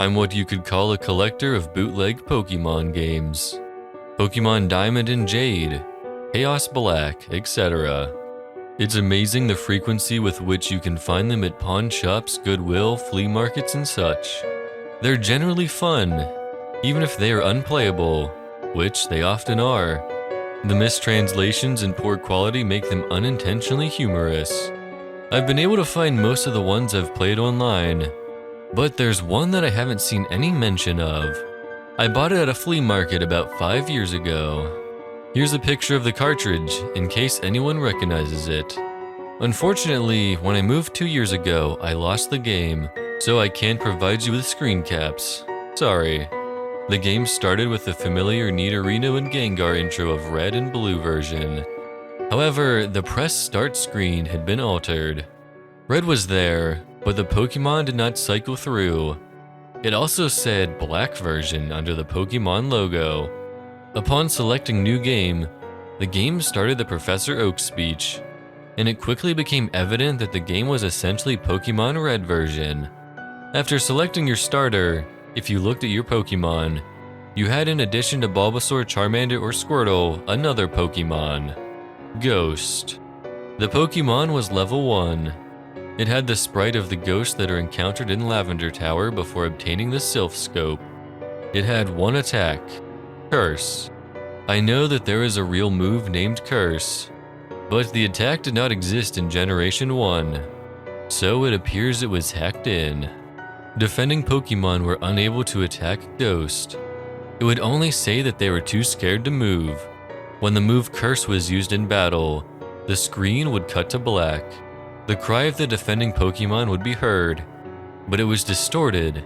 I'm what you could call a collector of bootleg Pokemon games. Pokemon Diamond and Jade, Chaos Black, etc. It's amazing the frequency with which you can find them at pawn shops, Goodwill, flea markets, and such. They're generally fun, even if they are unplayable, which they often are. The mistranslations and poor quality make them unintentionally humorous. I've been able to find most of the ones I've played online, but there's one that I haven't seen any mention of. I bought it at a flea market about 5 years ago. Here's a picture of the cartridge, in case anyone recognizes it. Unfortunately, when I moved 2 years ago, I lost the game, so I can't provide you with screen caps. Sorry. The game started with the familiar Nidorino and Gengar intro of Red and Blue version. However, the press start screen had been altered. Red was there, but the Pokemon did not cycle through. It also said Black version under the Pokemon logo. Upon selecting New Game, the game started the Professor Oak speech, and it quickly became evident that the game was essentially Pokemon Red version. After selecting your starter, if you looked at your Pokemon, you had, in addition to Bulbasaur, Charmander, or Squirtle, another Pokemon, Ghost. The Pokemon was level 1. It had the sprite of the ghosts that are encountered in Lavender Tower before obtaining the Sylph Scope. It had one attack, Curse. I know that there is a real move named Curse, but the attack did not exist in Generation 1, so it appears it was hacked in. Defending Pokemon were unable to attack Ghost. It would only say that they were too scared to move. When the move Curse was used in battle, the screen would cut to black. The cry of the defending Pokemon would be heard, but it was distorted,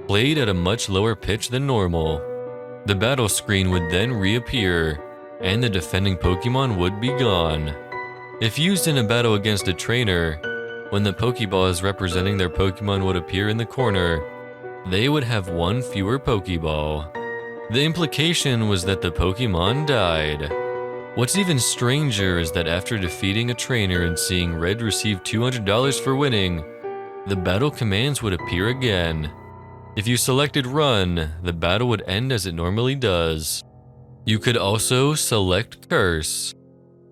played at a much lower pitch than normal. The battle screen would then reappear, and the defending Pokemon would be gone. If used in a battle against a trainer, when the Pokeballs representing their Pokemon would appear in the corner, they would have one fewer Pokeball. The implication was that the Pokemon died. What's even stranger is that after defeating a trainer and seeing Red receive $200 for winning, the battle commands would appear again. If you selected Run, the battle would end as it normally does. You could also select Curse.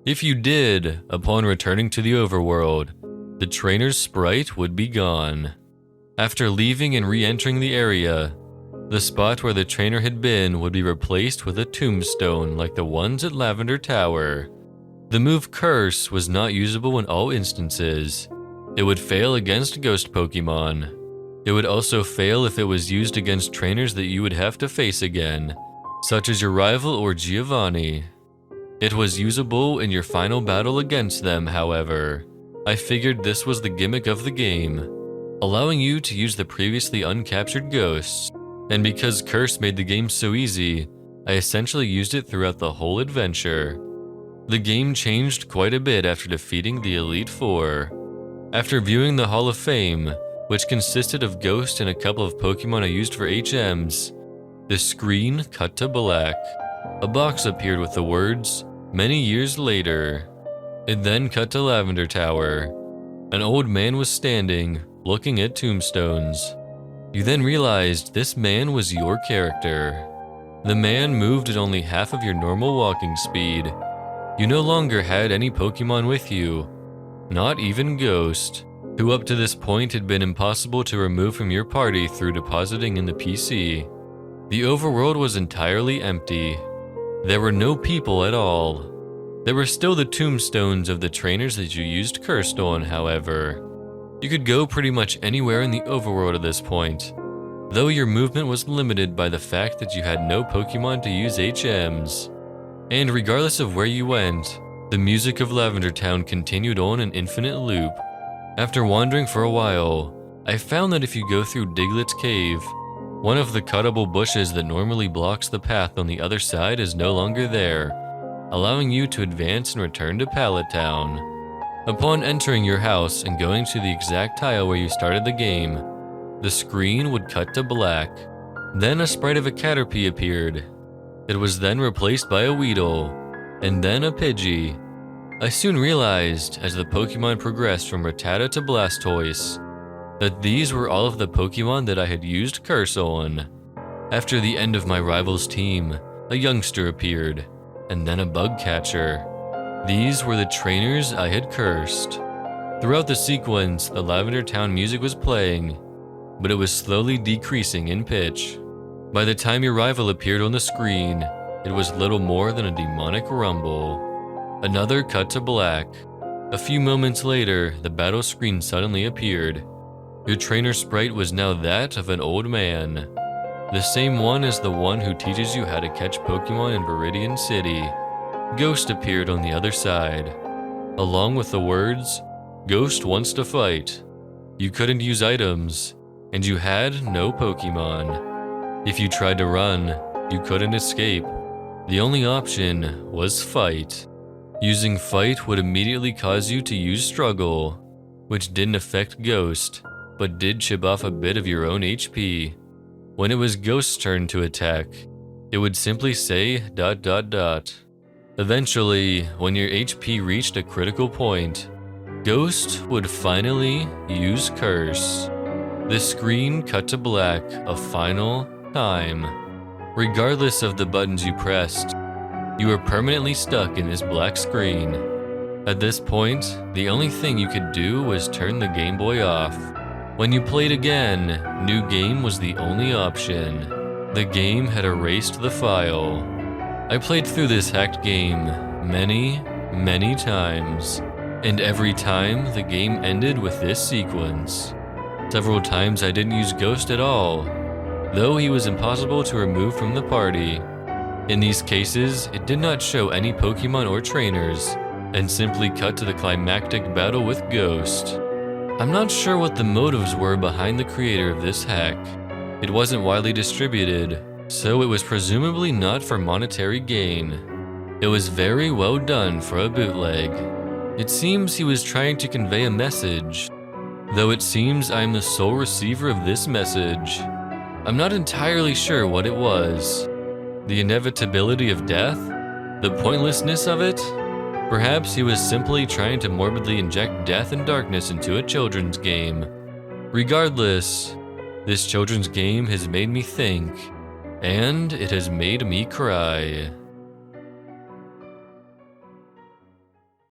If you did, upon returning to the overworld, the trainer's sprite would be gone. After leaving and re-entering the area, the spot where the trainer had been would be replaced with a tombstone like the ones at Lavender Tower. The move Curse was not usable in all instances. It would fail against ghost Pokemon. It would also fail if it was used against trainers that you would have to face again, such as your rival or Giovanni. It was usable in your final battle against them, however. I figured this was the gimmick of the game, allowing you to use the previously uncaptured ghosts. And because Curse made the game so easy, I essentially used it throughout the whole adventure. The game changed quite a bit after defeating the Elite Four. After viewing the Hall of Fame, which consisted of Ghost and a couple of Pokemon I used for HMs, the screen cut to black. A box appeared with the words, "Many years later." It then cut to Lavender Tower. An old man was standing, looking at tombstones. You then realized this man was your character. The man moved at only half of your normal walking speed. You no longer had any Pokemon with you, not even Ghost, who up to this point had been impossible to remove from your party through depositing in the PC. The overworld was entirely empty. There were no people at all. There were still the tombstones of the trainers that you used Cursed on, however. You could go pretty much anywhere in the overworld at this point, though your movement was limited by the fact that you had no Pokemon to use HMs. And regardless of where you went, the music of Lavender Town continued on an infinite loop. After wandering for a while, I found that if you go through Diglett's cave, one of the cuttable bushes that normally blocks the path on the other side is no longer there, allowing you to advance and return to Pallet Town. Upon entering your house and going to the exact tile where you started the game, the screen would cut to black. Then a sprite of a Caterpie appeared. It was then replaced by a Weedle, and then a Pidgey. I soon realized, as the Pokemon progressed from Rattata to Blastoise, that these were all of the Pokemon that I had used Curse on. After the end of my rival's team, a youngster appeared, and then a bug catcher. These were the trainers I had cursed. Throughout the sequence, the Lavender Town music was playing, but it was slowly decreasing in pitch. By the time your rival appeared on the screen, it was little more than a demonic rumble. Another cut to black. A few moments later, the battle screen suddenly appeared. Your trainer sprite was now that of an old man. The same one as the one who teaches you how to catch Pokemon in Viridian City. Ghost appeared on the other side, along with the words, "Ghost wants to fight." You couldn't use items, and you had no Pokemon. If you tried to run, you couldn't escape. The only option was fight. Using fight would immediately cause you to use struggle, which didn't affect Ghost, but did chip off a bit of your own HP. When it was Ghost's turn to attack, it would simply say ... Eventually, when your HP reached a critical point, Ghost would finally use Curse. The screen cut to black a final time. Regardless of the buttons you pressed, you were permanently stuck in this black screen. At this point, the only thing you could do was turn the Game Boy off. When you played again, New Game was the only option. The game had erased the file. I played through this hacked game many times, and every time the game ended with this sequence. Several times I didn't use Ghost at all, though he was impossible to remove from the party. In these cases, it did not show any Pokemon or trainers, and simply cut to the climactic battle with Ghost. I'm not sure what the motives were behind the creator of this hack. It wasn't widely distributed, so it was presumably not for monetary gain. It was very well done for a bootleg. It seems he was trying to convey a message, though it seems I'm the sole receiver of this message. I'm not entirely sure what it was. The inevitability of death? The pointlessness of it? Perhaps he was simply trying to morbidly inject death and darkness into a children's game. Regardless, this children's game has made me think, and it has made me cry.